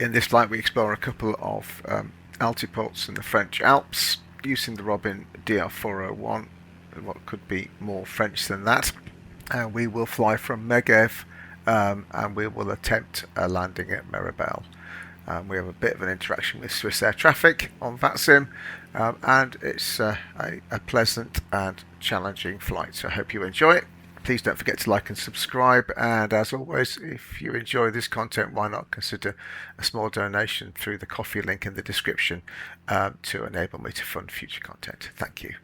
In this flight we explore a couple of altiports in the French Alps using the Robin DR401, what could be more French than that. We will fly from Megeve and we will attempt a landing at Meribel. We have a bit of an interaction with Swiss air traffic on VATSim, and it's a pleasant and challenging flight, so I hope you enjoy it. Please don't forget to like and subscribe, and as always, if you enjoy this content, why not consider a small donation through the Ko-fi link in the description to enable me to fund future content. Thank you.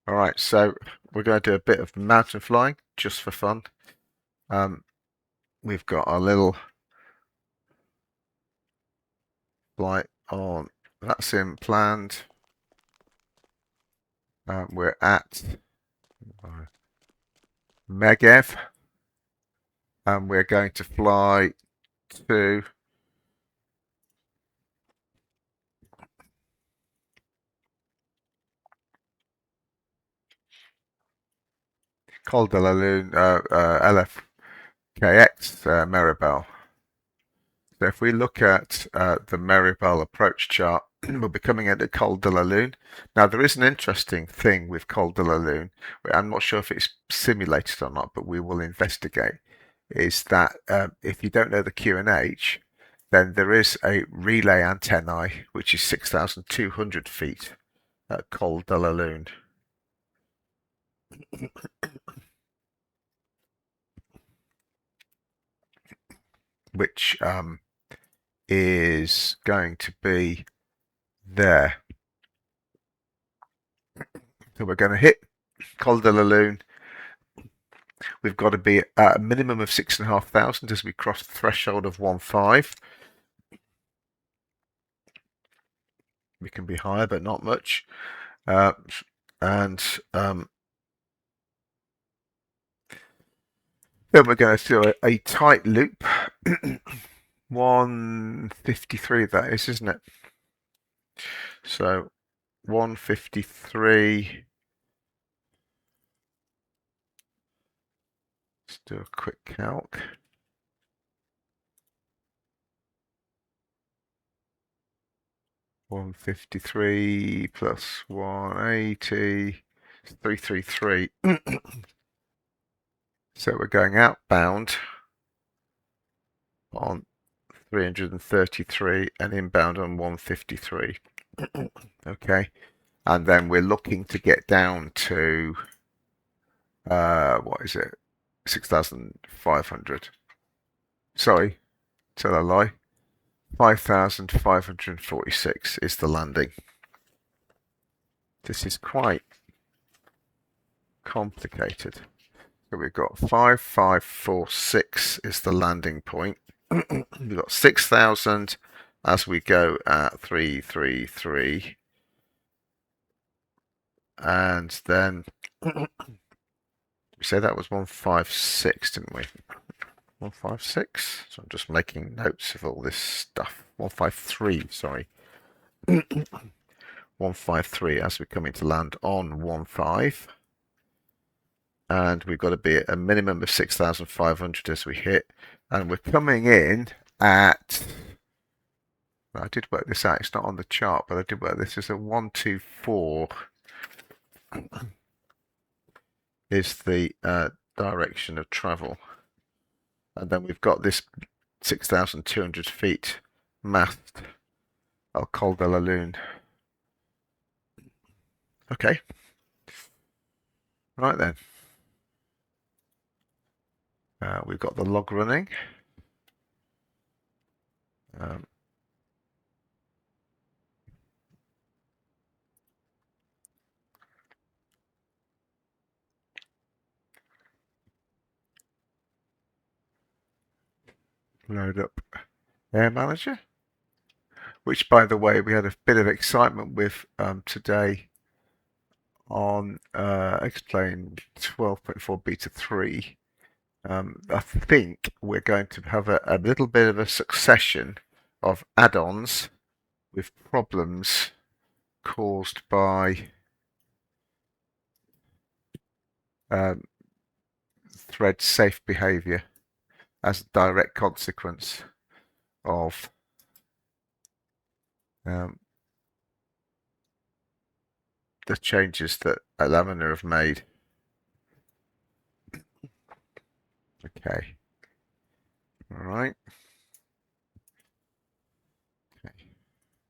Alright, so we're going to do a bit of mountain flying just for fun. We've got our little flight on VATSim planned. We're at Megeve, and we're going to fly to Col de la Lune, LFKX Meribel. So if we look at the Meribel approach chart, we'll be coming into Col de la Lune. Now there is an interesting thing with Col de la Lune. I'm not sure if it's simulated or not, but we will investigate. Is that if you don't know the QNH, then there is a relay antennae which is 6,200 feet at Col de la Lune. Which is going to be there. So we're going to hit Col de la Lune. We've got to be at a minimum of 6,500 as we cross the threshold of 1.5. We can be higher, but not much. Then we're going to do a tight loop. 153 that is, isn't it? So 153. Let's do a quick calc. $153 plus 180, 333. So we're going outbound on 333 and inbound on 153. Okay, and then we're looking to get down to what is it, 6,500. Sorry, tell a lie. 5,546 is the landing. This is quite complicated. So we've got 5,546 is the landing point. We've got 6,000 as we go at 333, and then we said that was 156, didn't we? 156. So I'm just making notes of all this stuff. 153, sorry. 153 as we're coming to land on 1.5. And we've got to be at a minimum of 6,500 as we hit. And we're coming in at, I did work this out, it's not on the chart, but I did work this as a 124 is the direction of travel. And then we've got this 6,200 feet mast al Col de la Lune. Okay. Right then. We've got the log running. Load up Air Manager, which, by the way, we had a bit of excitement with today on X-Plane 12.4 Beta 3. I think we're going to have a little bit of a succession of add-ons with problems caused by thread safe behavior as a direct consequence of the changes that Alamina have made. Okay. All right. Okay.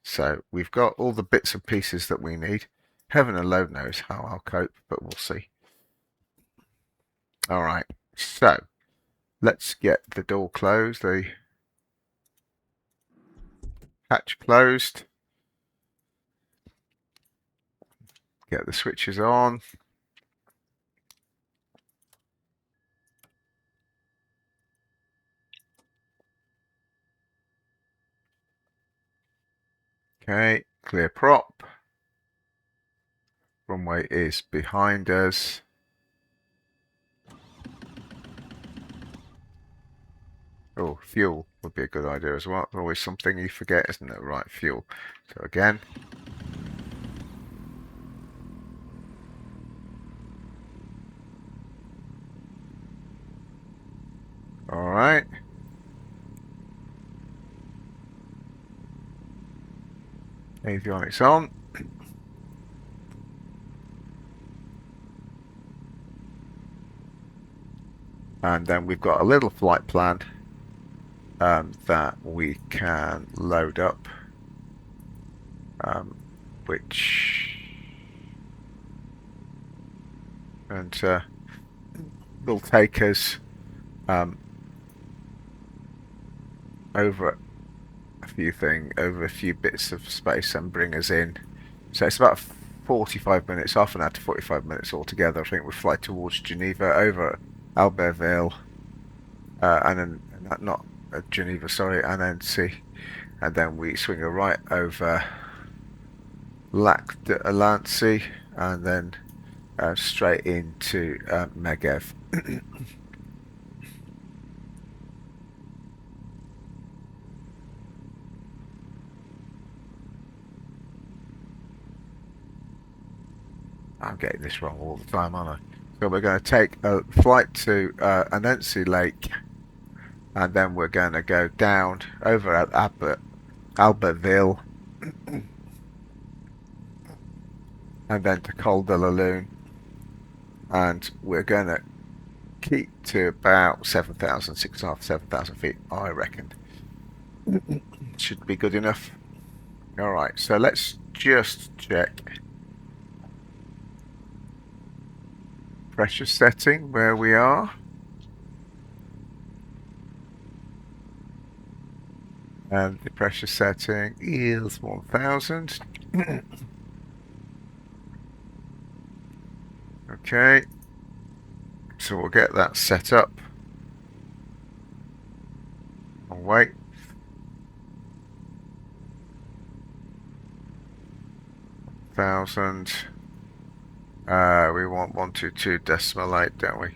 So we've got all the bits and pieces that we need. Heaven alone knows how I'll cope, but we'll see. All right. So let's get the door closed, the hatch closed. Get the switches on. Okay, clear prop. Runway is behind us. Oh, fuel would be a good idea as well. Always something you forget, isn't it? Right, fuel. So again. All right. Avionics on. And then we've got a little flight plan that we can load up, which will take us over a few bits of space and bring us in. So it's about 45 minutes, half an hour to 45 minutes altogether. I think we fly towards Geneva, over Albertville, and then not Geneva, sorry, and then and then we swing a right over Lac d'Alancy, and then straight into Megeve. I'm getting this wrong all the time, aren't I? So we're going to take a flight to Anansi Lake, and then we're going to go down over at Albertville, and then to Col de la Lune, and we're going to keep to about 7,000, 6,500, 7,000 feet, I reckon. Should be good enough. All right, so let's just check pressure setting where we are. And the pressure setting is 1,000. Okay, so we'll get that set up. I'll wait. Thousand. We want 122.8, don't we?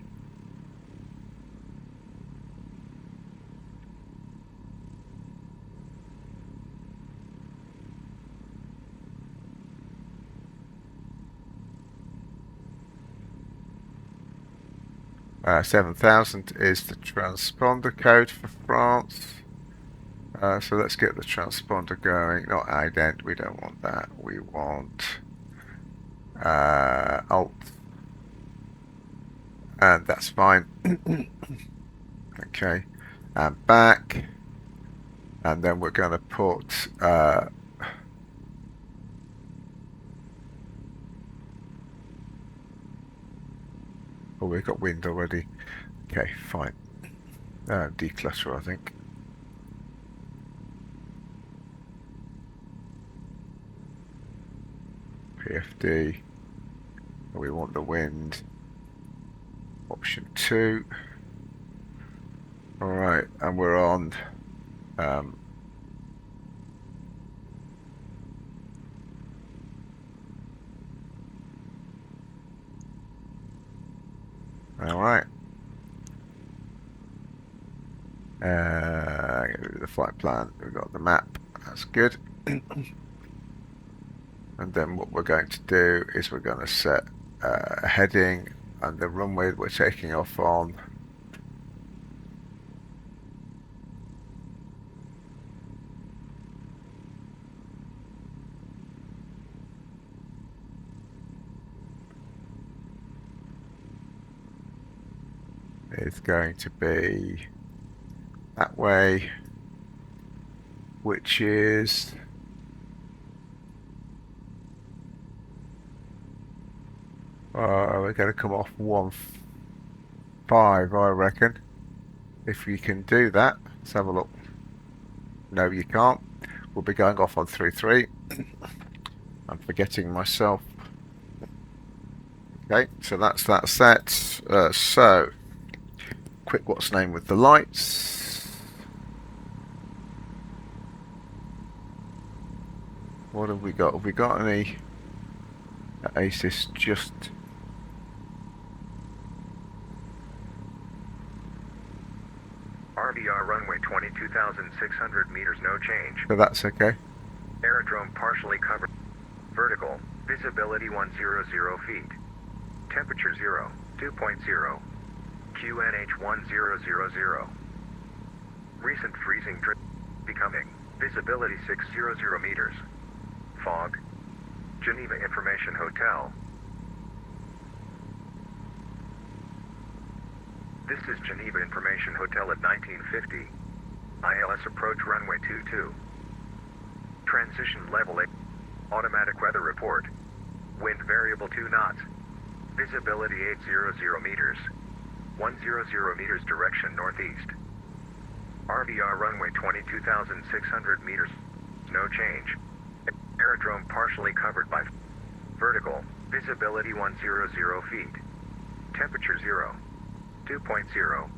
Uh, 7,000 is the transponder code for France. So let's get the transponder going. Not ident, we don't want that. We want alt. And that's fine. Okay. And back. And then we're going to put oh, we've got wind already. Okay, fine. Declutter, I think. PFD. We want the wind. Option 2. Alright, and we're on alright. The flight plan, we've got the map, that's good. And then what we're going to do is we're going to set a heading and the runway we're taking off on. is going to be that way, which is we're going to come off 1.5, I reckon. If you can do that, let's have a look. No, you can't. We'll be going off on 3.3. I'm forgetting myself. Okay, so that's that set. So, quick what's name with the lights. What have we got? Have we got any ACES just... RVR runway 22,600 meters, no change. So that's okay. Aerodrome partially covered. Vertical. Visibility 100 feet. Temperature 0, 2.0. QNH 1000. Recent freezing drift. Becoming. Visibility 600 meters. Fog. Geneva Information Hotel. This is Geneva Information Hotel at 1950. ILS approach runway 22. Transition level 8. Automatic weather report. Wind variable 2 knots. Visibility 800 meters. 100 meters direction northeast. RVR runway 22,600 meters. No change. Aerodrome partially covered by vertical. Visibility 100 feet. Temperature 0. 2.0.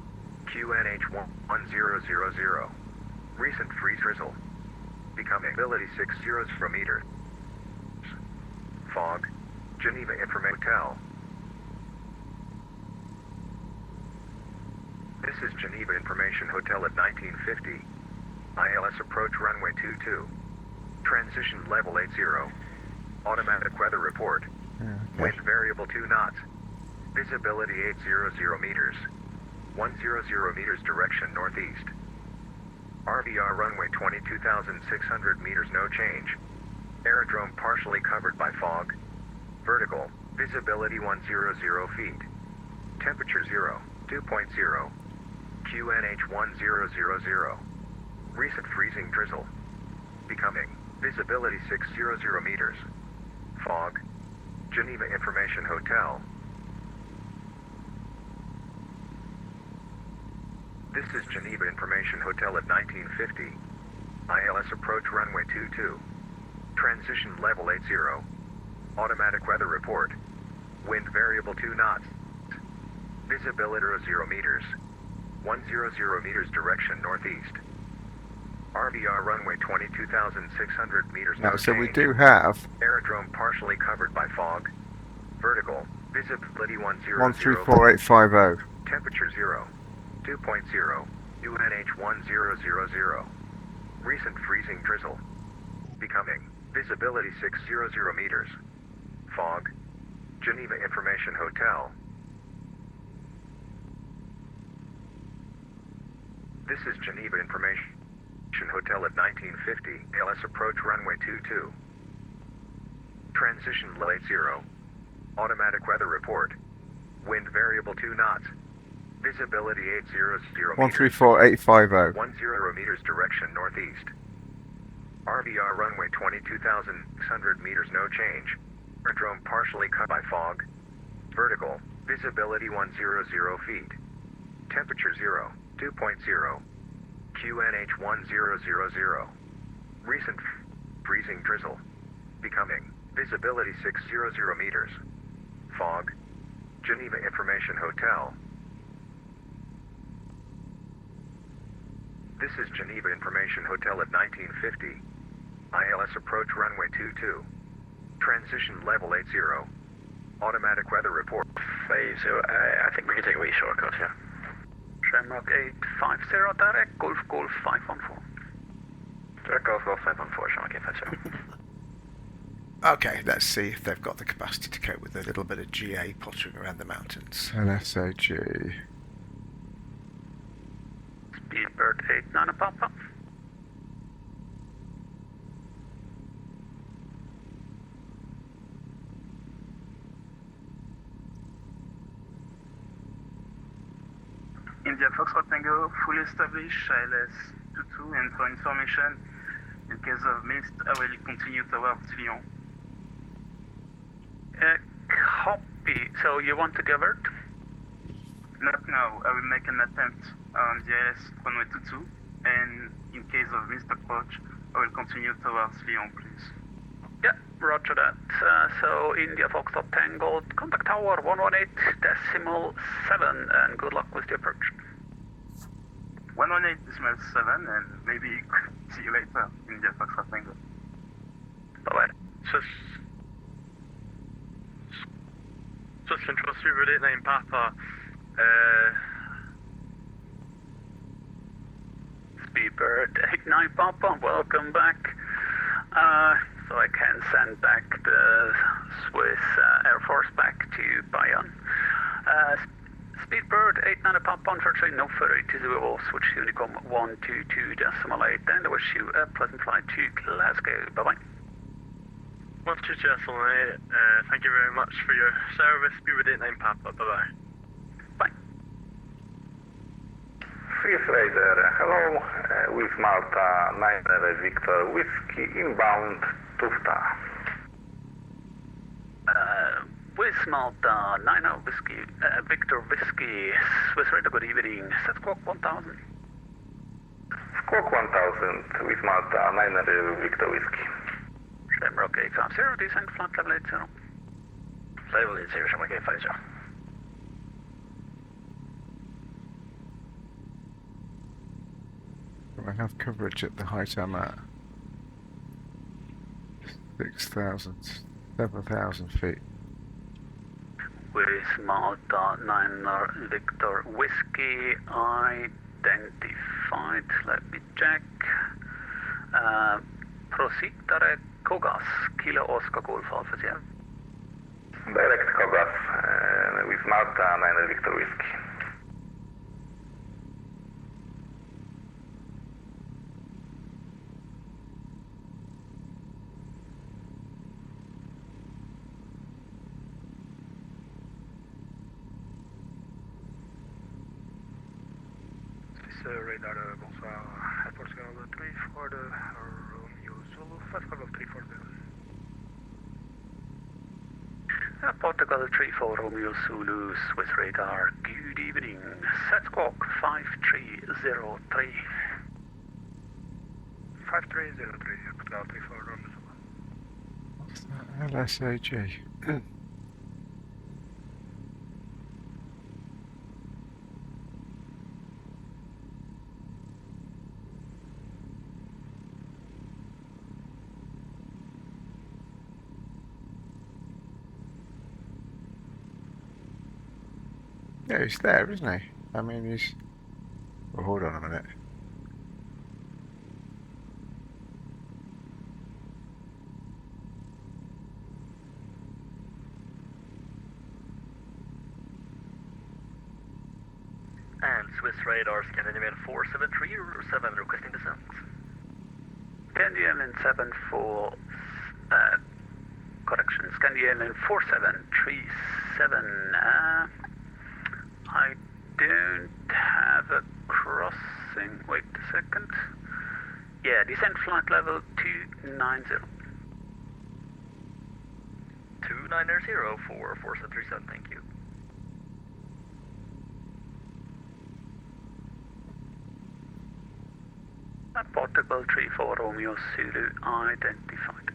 QNH 1000. Recent freeze drizzle. Becoming visibility 600 meters. Fog. Geneva Information Hotel. This is Geneva Information Hotel at 1950. ILS approach runway 22. Transition level 80. Automatic weather report. Okay. Wind variable 2 knots. Visibility 800 meters. 100 meters direction northeast. RVR runway 22,600 meters, no change. Aerodrome partially covered by fog. Vertical. Visibility 100 feet. Temperature 0, 2.0. QNH 1000. Recent freezing drizzle. Becoming. Visibility 600 meters. Fog. Geneva Information Hotel. This is Geneva Information Hotel at 1950. ILS approach runway 22. Transition level 80. Automatic weather report. Wind variable 2 knots. Visibility 0 meters. 100 meters direction northeast. RVR runway 22,600 meters. Now, no so we change. do have Aerodrome partially covered by fog. Vertical. Visibility 100 134850. Temperature 0. 2.0. UNH 1000. Recent freezing drizzle. Becoming. Visibility 600 meters. Fog. Geneva Information Hotel. This is Geneva Information Hotel at 1950. LS approach runway 22. Transition level 80. Automatic weather report. Wind variable 2 knots. Visibility 800 meters. 134850. 10 meters direction northeast. RVR runway 22,600 meters, no change. Aerodrome partially cut by fog. Vertical. Visibility 100 feet. Temperature 0, 2.0. QNH 1000. Recent freezing drizzle. Becoming. Visibility 600 meters. Fog. Geneva Information Hotel. This is Geneva Information Hotel at 1950. ILS approach runway 22. Transition level 80. Automatic weather report. Phase 0, I think we can take a wee shortcut here. Shamrock 850, direct Golf Golf 514. Direct Golf Golf 514, Shamrock 850. Okay, let's see if they've got the capacity to cope with a little bit of GA pottering around the mountains. LSAG. Speedbird 89 Papa. India Foxtrot Tango, fully established, ILS 22, and for information, in case of mist, I will continue towards Lyon. Copy. So you want to divert? Not now. I will make an attempt on the ILS runway 22, and in case of mist approach, I will continue towards Lyon, please. Yeah, roger that. So India Foxtrot Tango, contact tower 118.7, and good luck with the approach. 118.7, and maybe see you later, India Foxtrot Tango. Bye-bye. Swiss Control Super 89 Papa. Speedbird 89 Papa, welcome back. So I can send back the Swiss Air Force back to Bayonne. Speedbird 89 Papa, unfortunately no further ATC will switch to Unicom 122.8, and I wish you a pleasant flight to Glasgow. Bye-bye. 122.8, thank you very much for your service. Speedbird 89 Papa, bye-bye. Bye. Swiss Raider, hello, with Malta 9 Victor Whiskey inbound Tufta. With Malta 9 Whiskey, Victor Whiskey, Swiss Raider, good evening, set squawk 1000. Squawk 1000 with Malta 9 Victor Whiskey. Shamrock 850, descent flight level 80. Level 80, Shamrock 850. I have coverage at the height I'm at. 6,000, 7,000 feet. With Malta 9 Victor Whiskey identified, let me check. Proceed direct Kogas, Kilo Oscar Golf Alpha Sierra. Direct Kogas with Malta 9 Victor Whiskey. Radar, bonsoir. Portugal 3 for the Romeo Zulu, 5 Golf 3 for the... Portugal 3 for Romeo Zulu, Swiss Radar, good evening. Set squawk 5303. 5303, Portugal 3 for Romeo Zulu. What's that? LSAG. Yeah, he's there, isn't he? I mean, he's... Well, hold on a minute. And Swiss Radar, Scandinavian 473 requesting descent. Scandinavian 74, correction, Scandinavian 4737, I don't have a crossing, wait a second. Yeah, descent flight level 290. 290 for 4737, thank you. Portugal 3 for Romeo Zulu identified.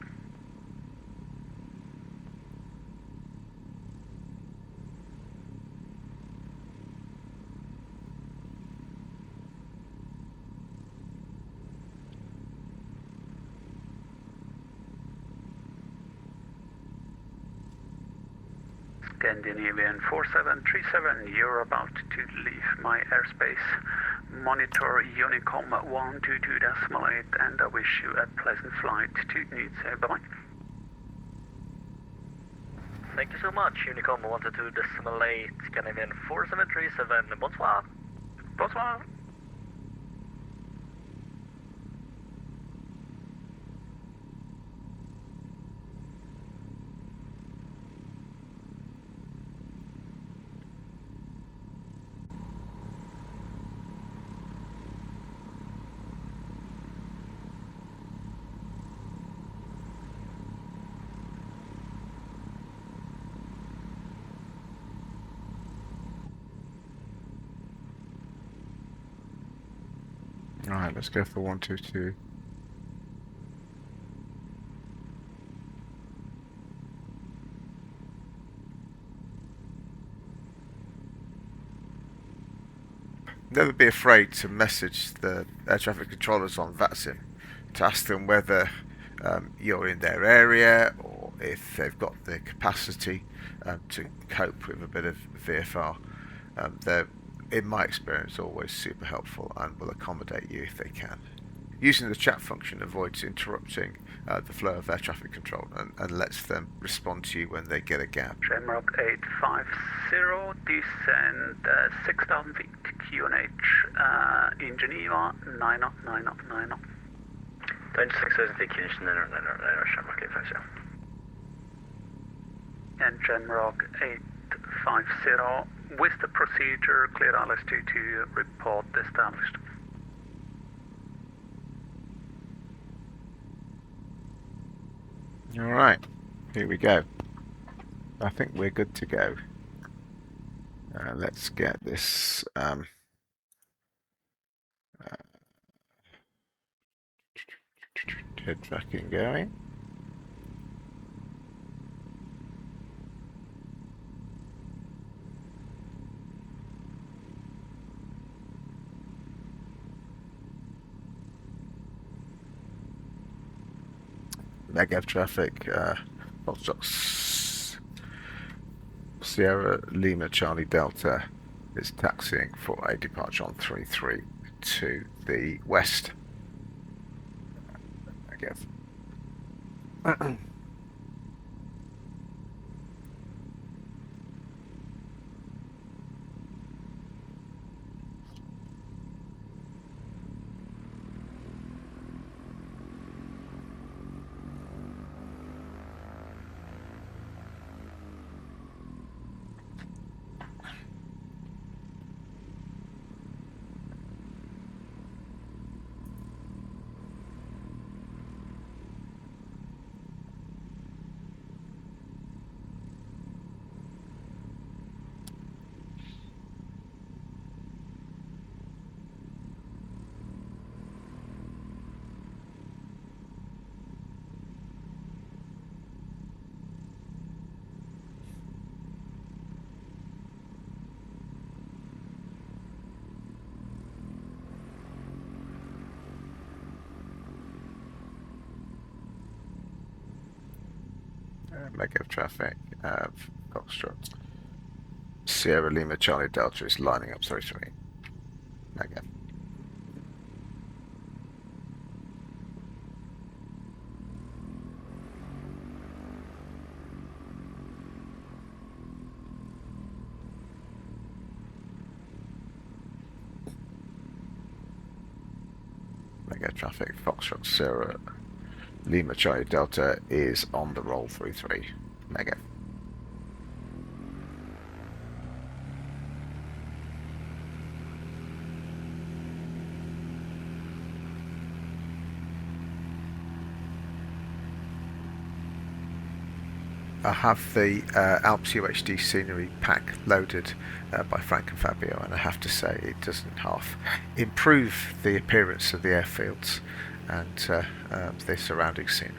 Scandinavian 4737, you're about to leave my airspace. Monitor Unicom 122.8, and I wish you a pleasant flight to Nice. Bye-bye. Thank you so much, Unicom 122.8, Scandinavian 4737, bonsoir. Bonsoir. Alright, let's go for 122. Never be afraid to message the air traffic controllers on VATSim to ask them whether you're in their area or if they've got the capacity to cope with a bit of VFR. They're, in my experience, always super helpful and will accommodate you if they can. Using the chat function avoids interrupting the flow of air traffic control and lets them respond to you when they get a gap. Shamrock 850, descend 6,000 feet, QNH in Geneva, 9 up, 9 up, 9 up. 26,000 feet, QNH, 9 up, 9 up, 9 up, Shamrock 850. And Shamrock 850, with the procedure, clear LS22, report established. Alright, here we go. I think we're good to go. Let's get this head tracking going. Megeve traffic, Foxtrot Sierra Lima Charlie Delta is taxiing for a departure on 33 to the west. I guess. Megeve traffic, Foxtrot Sierra Lima Charlie Delta is lining up 33. Megeve. Megeve traffic, Foxtrot Sierra Lima Charlie Delta is on the roll 33. Megeve. I have the Alps UHD scenery pack loaded by Frank and Fabio, and I have to say it doesn't half improve the appearance of the airfields and the surrounding scenery.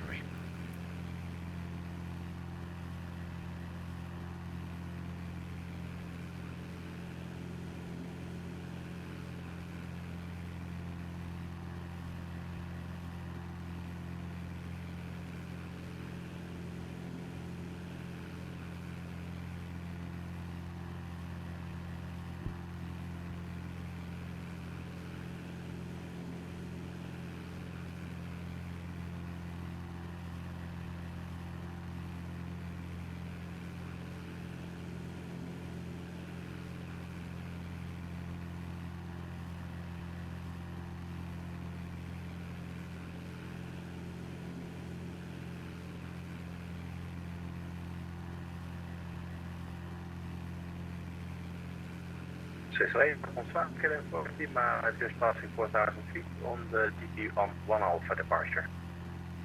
Swiss confirm, killing for Lima, just passing 4,000 feet on the DT on 1 Alpha departure.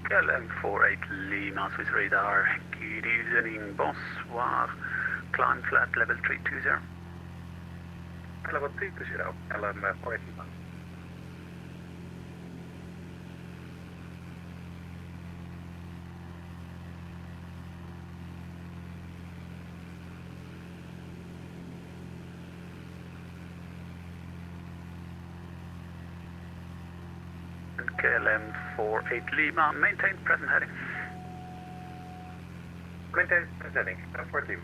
LM48 Lima, Swiss radar, good evening, bonsoir, climb flat level 320. Level 320, LM48 Lima. KLM 48 Lima, maintain present heading. Maintain heading, 4 Lima.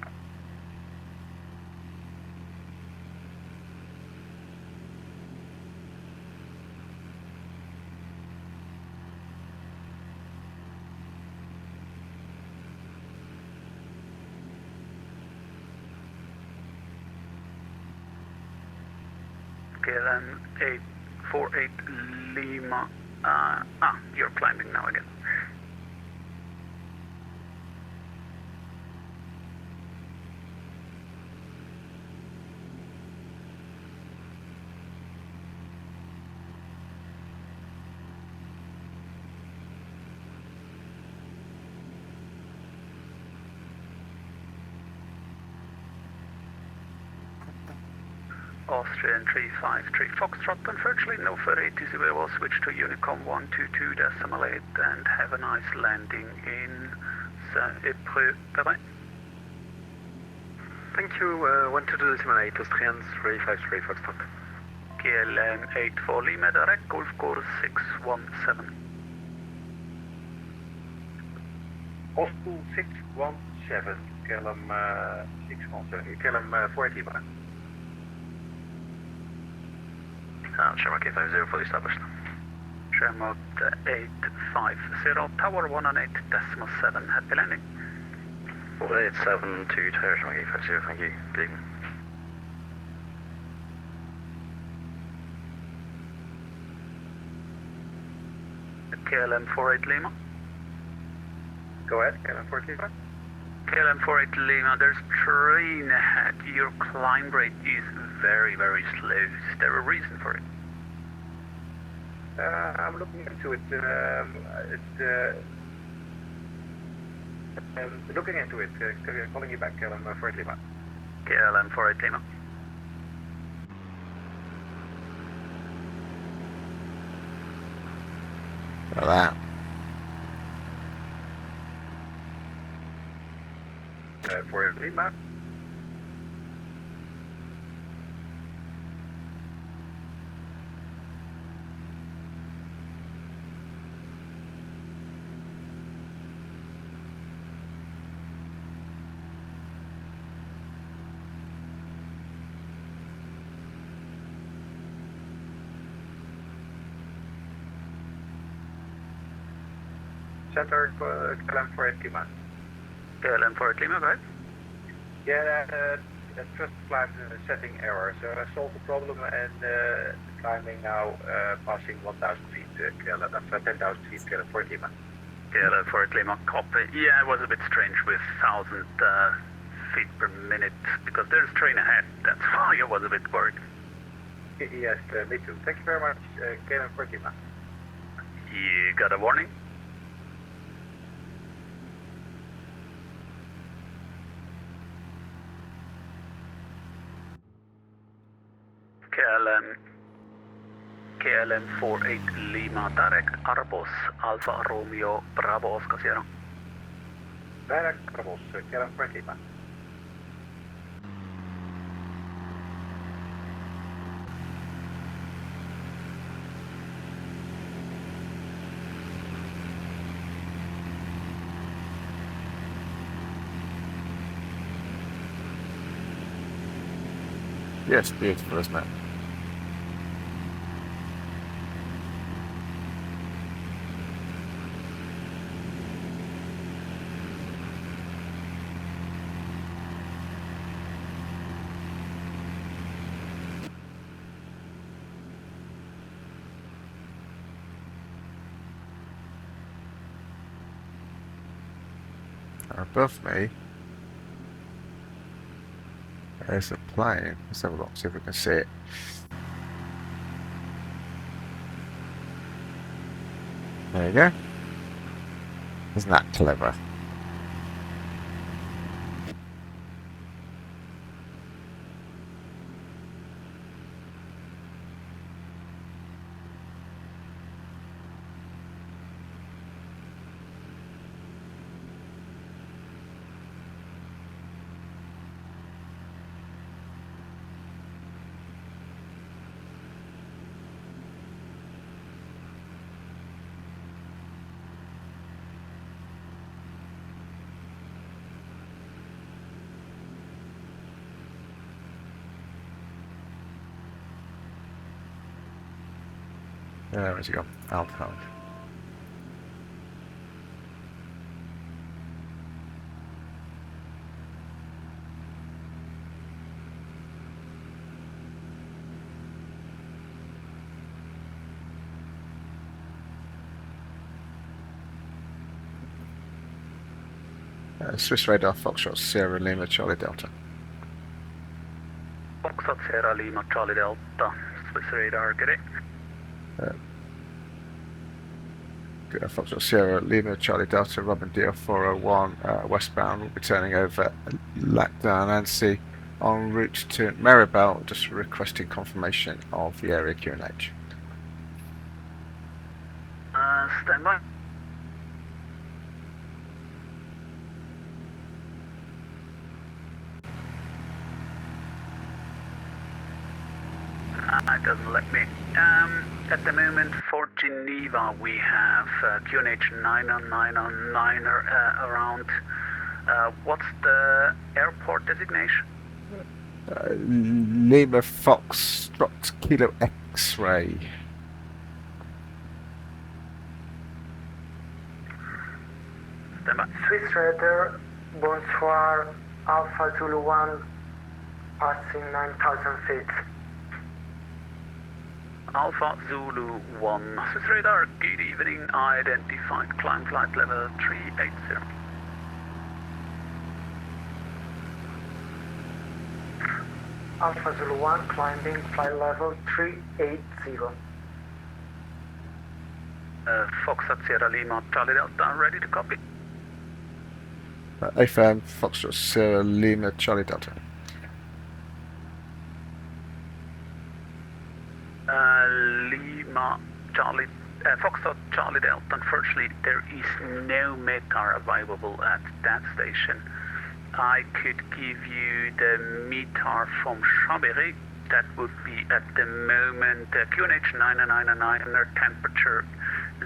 KLM 848 Lima. You're climbing now again. Austrian 353 Foxtrot, unfortunately no further ATC. We will switch to Unicom 122.8 and have a nice landing in Saint-Épreux. Bye-bye. Thank you, 122.8, Austrian 353 Foxtrot. KLM 84 Lima, direct, Golf course 617. Ospool 617, KLM 617, KLM 40 Lima. Shamrock 850 fully established. Shamrock 850, Tower 118.7, happy landing. 487 to Tower Shamrock 850, thank you. Good evening. KLM 48 Lima. Go ahead, KLM 40 Lima. KLM 48 Lima, there's train ahead. Your climb rate is very, very slow. Is there a reason for it? I'm looking into it. Looking into it. Calling you back, KLM 48 Lima. KLM 48 Lima. Look at that. 48 Lima. Center, KLM 48 Lima. KLM 48 Lima, go ahead. Yeah, just climbed a setting error, so I solved the problem and climbing now passing 1,000 feet, KLM, 10,000 feet, KLM 48 Lima. KLM 48 Lima, copy. Yeah, it was a bit strange with 1,000 feet per minute because there's a train ahead. That's why I was a bit worried. Yes, me too. Thank you very much, KLM 48 Lima. You got a warning? KLM 48 Lima, direct Arbos, Alfa Romeo, Bravo Oscar Sierra. Direct Arbos, KLM 48 Lima. Yes, beautiful, isn't it? Above me, there's a plane. Let's have a look, see if we can see it. There you go. Isn't that clever? Where's he gone? Alpine. Swiss radar, Foxtrot, Sierra Lima, Charlie Delta. Foxtrot, Sierra Lima, Charlie Delta, Swiss radar, get it. Foxtrot, Sierra Lima, Charlie Delta, Robin DR401, westbound. We'll be turning over LittleNavMap en route to Meribel, just requesting confirmation of the area QNH. Stand by. It doesn't let me. At the moment for Geneva we have QNH 90909 around. What's the airport designation? Lima Foxtrot Kilo X-ray. Stand by. Swiss radar, bonsoir, Alpha Zulu 1, passing 9,000 feet. Alpha Zulu 1, Swiss radar, good evening, identified climb flight level 380. Alpha Zulu 1, climbing flight level 380. Foxtrot, Sierra Lima, Charlie Delta, ready to copy. AFM, Foxtrot, Sierra Lima, Charlie Delta. Lima, Charlie, Foxtrot, Charlie Delta. Unfortunately, there is no METAR available at that station. I could give you the METAR from Chambéry. That would be at the moment QNH 999, temperature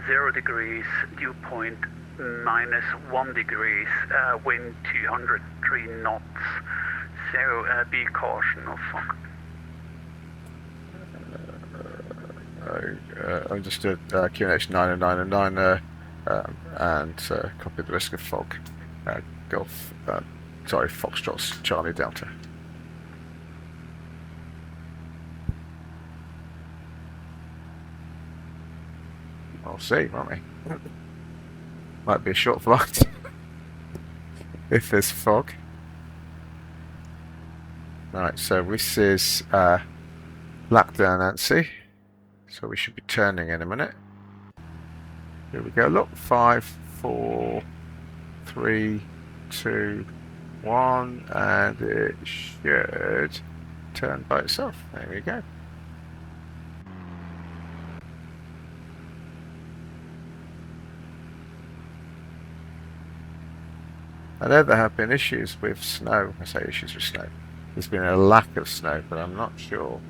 0 degrees, dew point -1 degrees, wind 203 knots. So be caution of fog. Understood. QNH 999 and copy the risk of fog. Golf. Sorry, Foxtrot's Charlie Delta. We'll see, won't we? Might be a short flight if there's fog. Right, so this is LittleNavMap. So we should be turning in a minute. Here we go. Look, 5, 4, 3, 2, 1, and it should turn by itself. There we go. I know there have been issues with snow. I say issues with snow. There's been a lack of snow, but I'm not sure.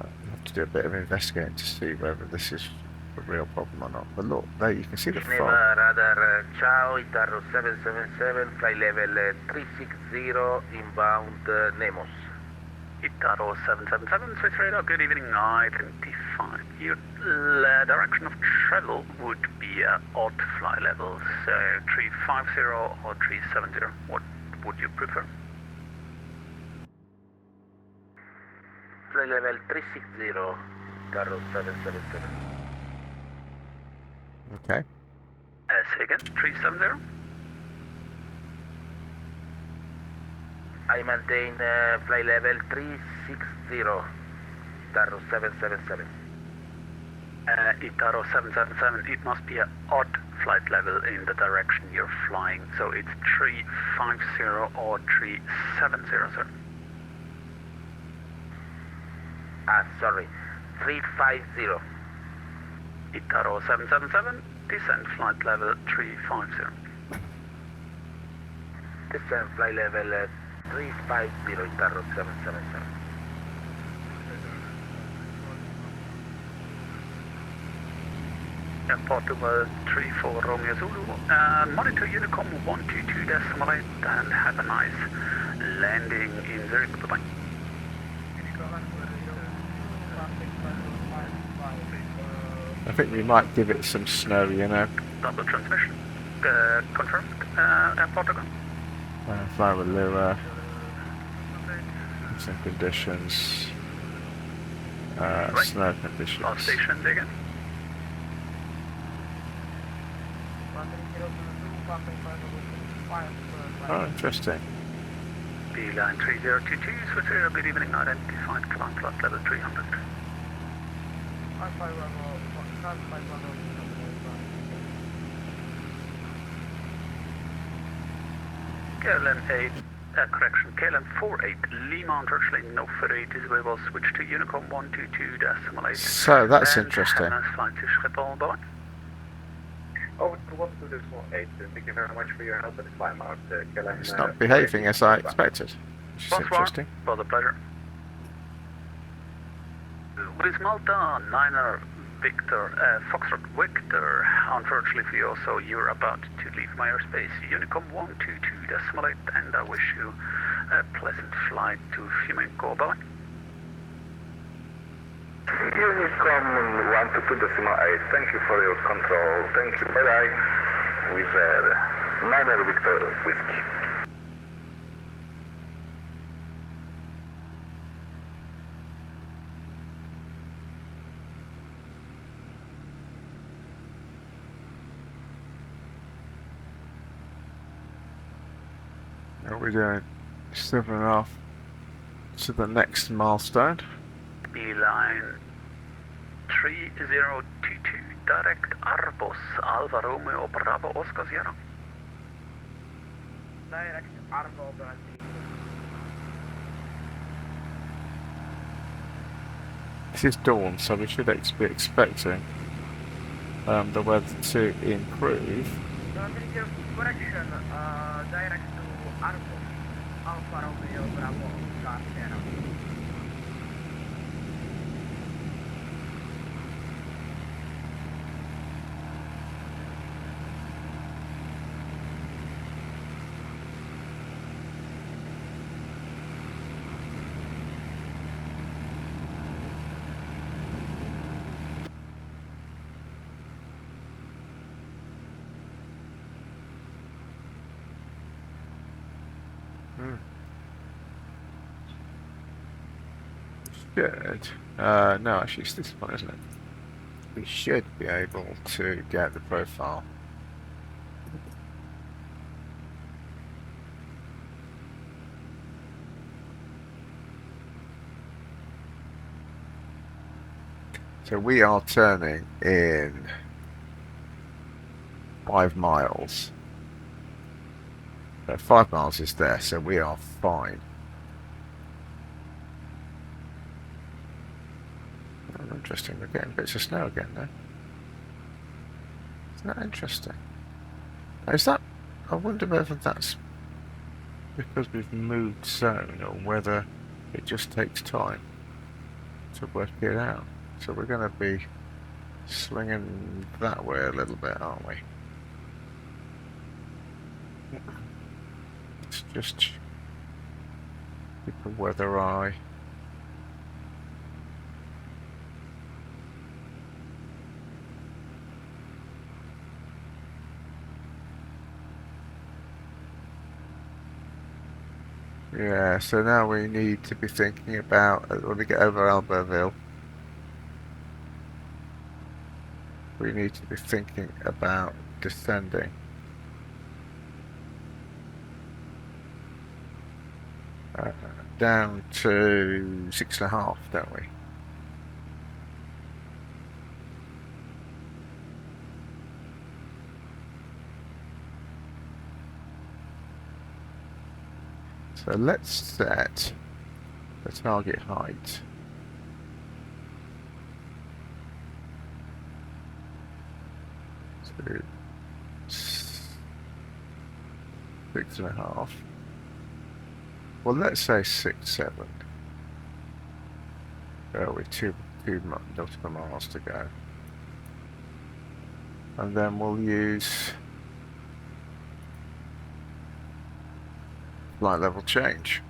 I'll have to do a bit of investigating to see whether this is a real problem or not. But look, there you can see the fog. Radar, ciao, Itarro 777, flight level 360, inbound Nemos. Itarro 777, Swiss radar, good evening, identified. Your direction of travel would be odd fly level, so 350 or 370. What would you prefer? Flight level 360, Itarro 777. Okay. Say again, 370? I maintain flight level 360, Itarro 777. Itarro 777, it must be an odd flight level in the direction you're flying, so it's 350 or 370, sir. Sorry, 350. Itarro 777, descent flight level 350. Descent flight level 350, Itarro 777. Portugal 34 Romeo Zulu, monitor Unicom 122.8 and have a nice landing in Zurich. Bye-bye. I think we might give it some snow, you know. Double transmission. Confirmed. Portugal. Fly with Lua. Some conditions. Snow conditions. On station again. Oh, interesting. Beeline 3022, Swiss Air, good evening, identified climb flight level 300. KLM 8, KLM 48, Lima unfortunately no fatalities, we will switch to Unicom 122.8. So that's interesting. Flight to Schiphol, bye. Over to 122.8, thank you very much for your help at the climb out. It's not behaving as I expected, which is Bonsoir. interesting. For the pleasure. With Malta, Niner, Victor, Foxtrot, Victor, unfortunately for you also, you're about to leave my airspace, Unicom 122.8, and I wish you a pleasant flight to Fiumenco, bye. Unicom 122.8, thank you for your control, thank you, bye-bye, with Niner Victor Whiskey. What are we doing? 7.5 to the next milestone. Beeline 3022, direct Arbos, Alfa Romeo, Bravo, Oscar Sierra. Direct Arbo Brazil. This is dawn, so we should be expecting the weather to improve. Correction, direct to Arbo, Alfa Romeo, Bravo, Oscar Sierra. Should. No, actually it's this one, isn't it? We should be able to get the profile. So we are turning in 5 miles. 5 miles is there, so we are fine. Oh, interesting, we're getting bits of snow again now. Isn't that interesting? Is that, I wonder whether that's because we've moved zone or whether it just takes time to work it out. So we're going to be swinging that way a little bit, aren't we? Let's just keep the weather eye. Yeah, so now we need to be thinking about, when we get over Albertville, we need to be thinking about descending. Down to 6.5, don't we? So let's set the target height to 6.5. Well, let's say 6-7. With two nautical miles to go, and then we'll use flight level change.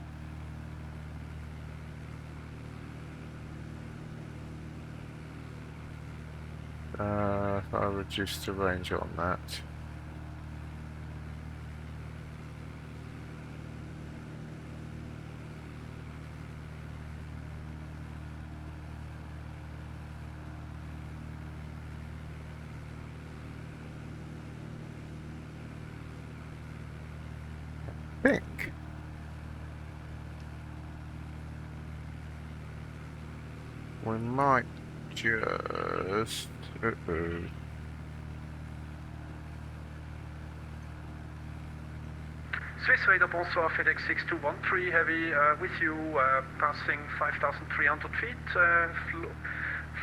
If I reduce the range on that. I think we might just Swiss Radar, bonsoir, FedEx 6213 Heavy with you, passing 5,300 feet,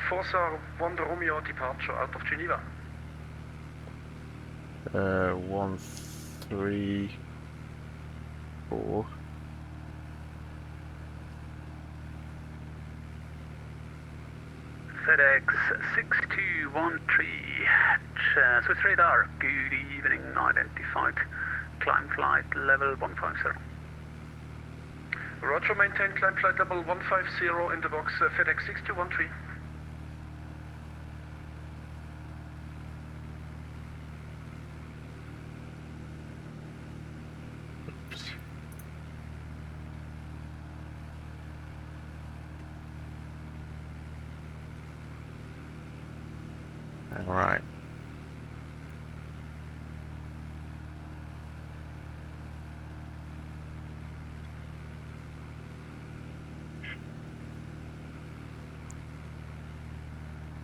Forza 1 Romeo departure out of Geneva. 134. FedEx 6213, Swiss Radar, good evening, identified, climb flight level 150. Roger, maintain climb flight level 150 in the box, FedEx 6213. All right.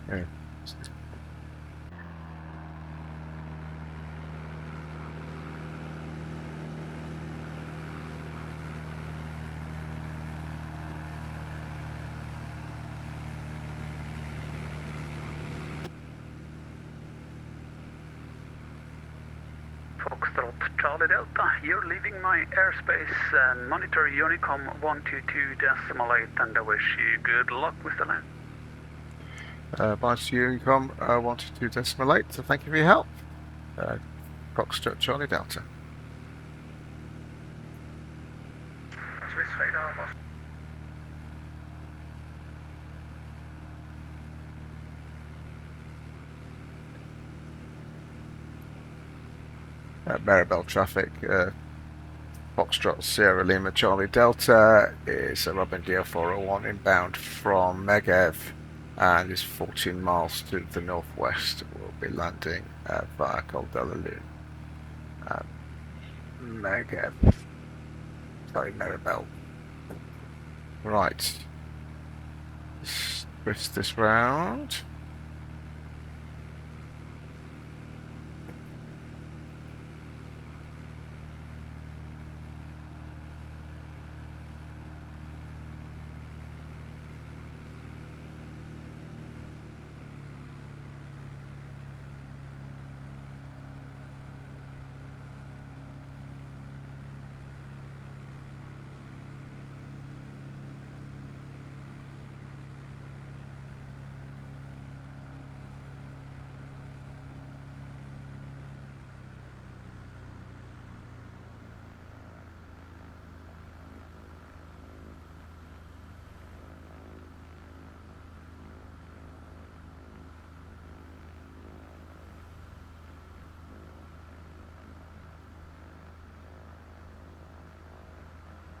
Yeah. Foxtrot Charlie Delta, you're leaving my airspace and monitor Unicom 122.8 and I wish you good luck with the land. Bias Unicom 122.8, so thank you for your help. Foxtrot Charlie Delta. Swiss Radar, boss. Meribel traffic, Foxtrot Sierra Lima Charlie Delta is a Robin DR401 inbound from Megeve and is 14 miles to the northwest. We'll be landing via Col de la Lune. Megeve. Sorry, Meribel. Right. Twist this round.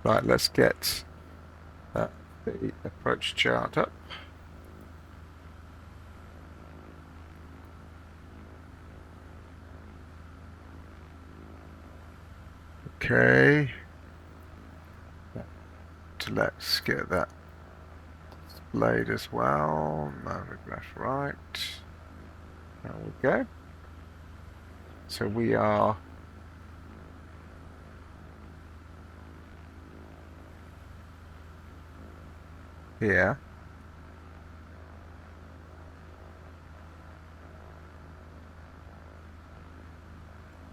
Right, let's get the approach chart up. Okay. So let's get that displayed as well. Move left, right. There we go. So we are here.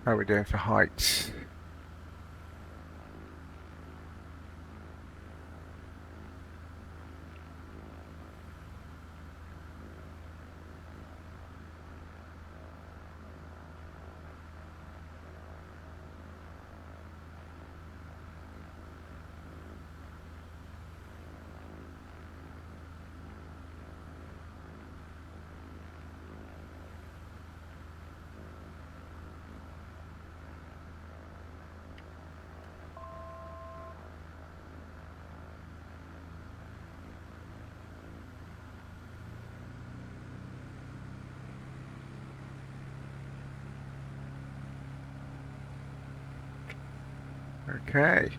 How are we doing for height? Okay.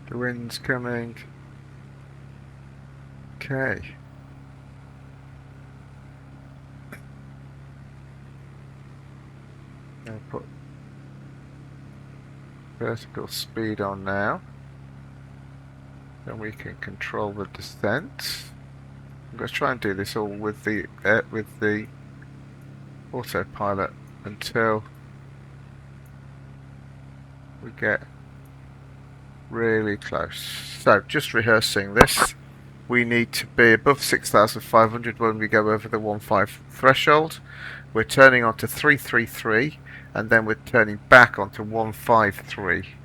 The wind's coming. Okay. I'll put vertical speed on now. Then we can control the descent. I'm going to try and do this all with the autopilot until we get really close. So just rehearsing this, we need to be above 6,500 when we go over the 1.5 threshold. We're turning onto 333 and then we're turning back onto 153.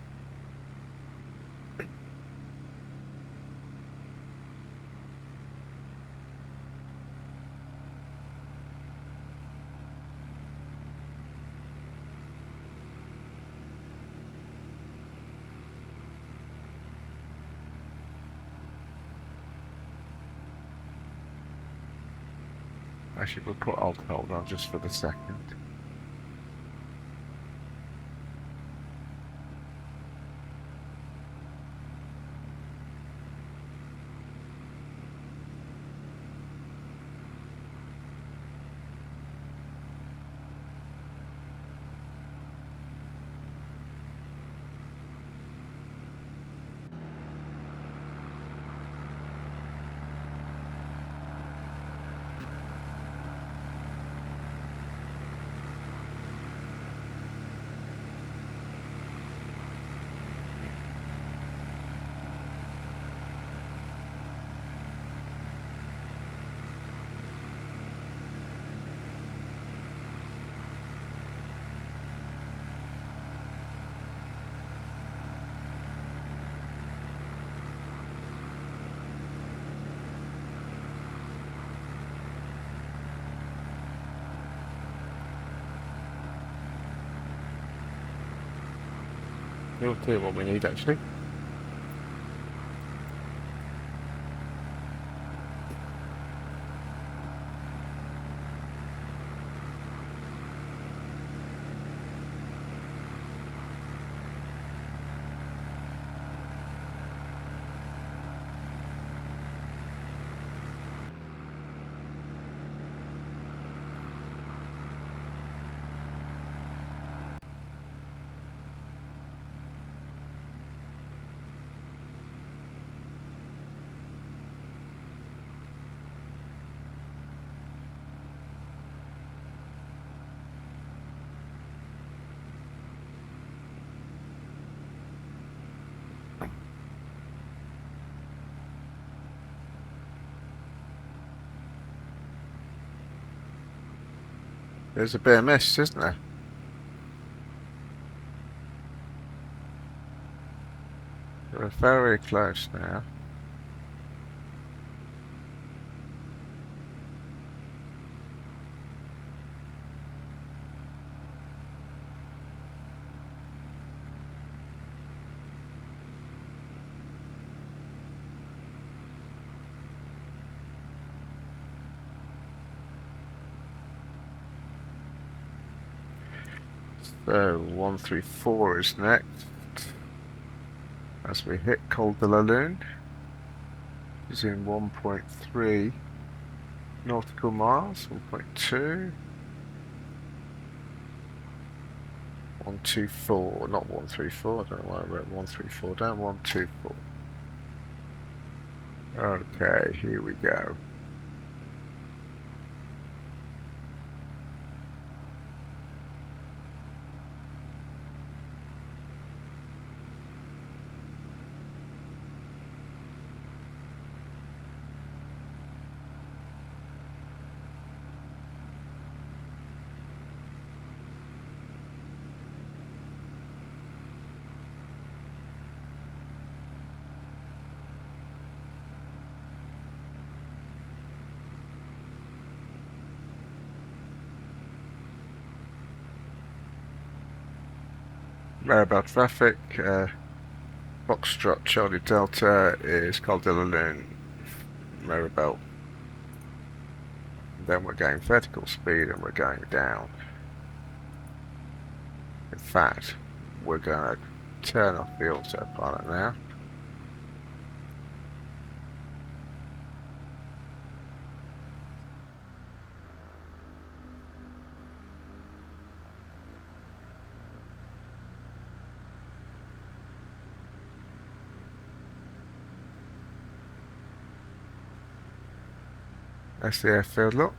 Actually, we'll put Alt hold on just for the second. You'll tell you what we need actually. There's a bit of mist, isn't there? We're very close now. So 134 is next. As we hit Col de la Lune, is in 1.3 nautical miles, 1.2, 124, not 134, I don't know why I wrote 134 down, 124. Okay, here we go. Meribel traffic. Foxtrot Charlie Delta is Col de la Lune, Meribel. Then we're going vertical speed and we're going down. In fact, we're going to turn off the autopilot now. That's the airfield look.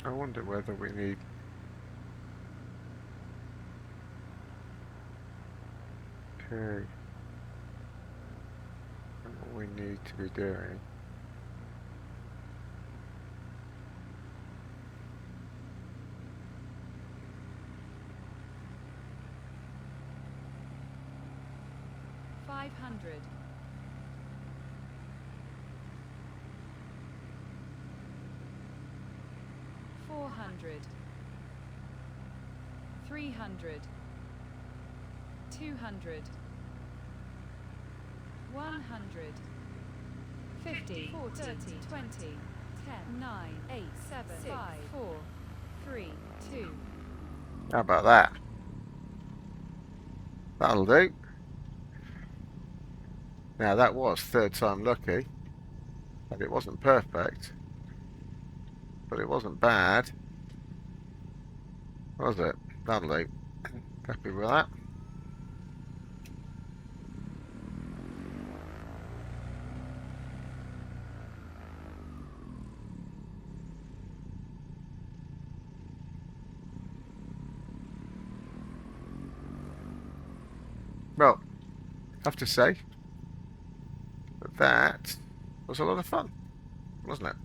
I wonder whether we need okay. What we need to be doing. $500. 400, 300, 200, 100, 50, 40, 30, 20, 10, 9, 8, 7, 6, 5, 4, 3, 2. How about that? That'll do. Now that was third time lucky, and it wasn't perfect, but it wasn't bad, was it? That'll do. Happy with that. Well, I have to say that was a lot of fun, wasn't it?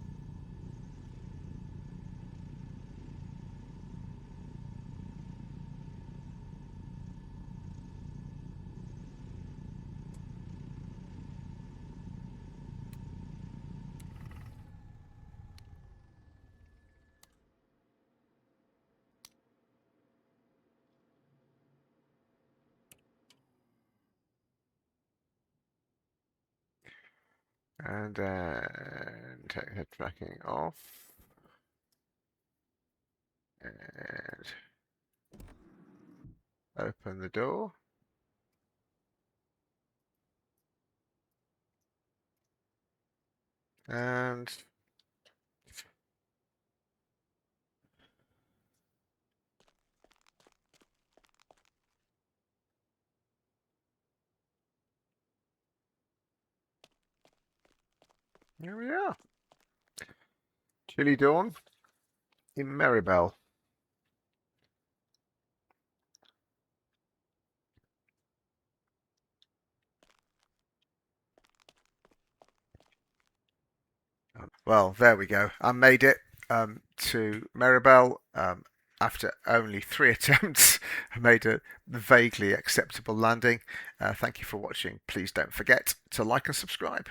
And then take head tracking off. And open the door. And here we are. Chilly dawn in Meribel. Well, there we go. I made it to Meribel after only 3 attempts. I made a vaguely acceptable landing. Thank you for watching. Please don't forget to like and subscribe.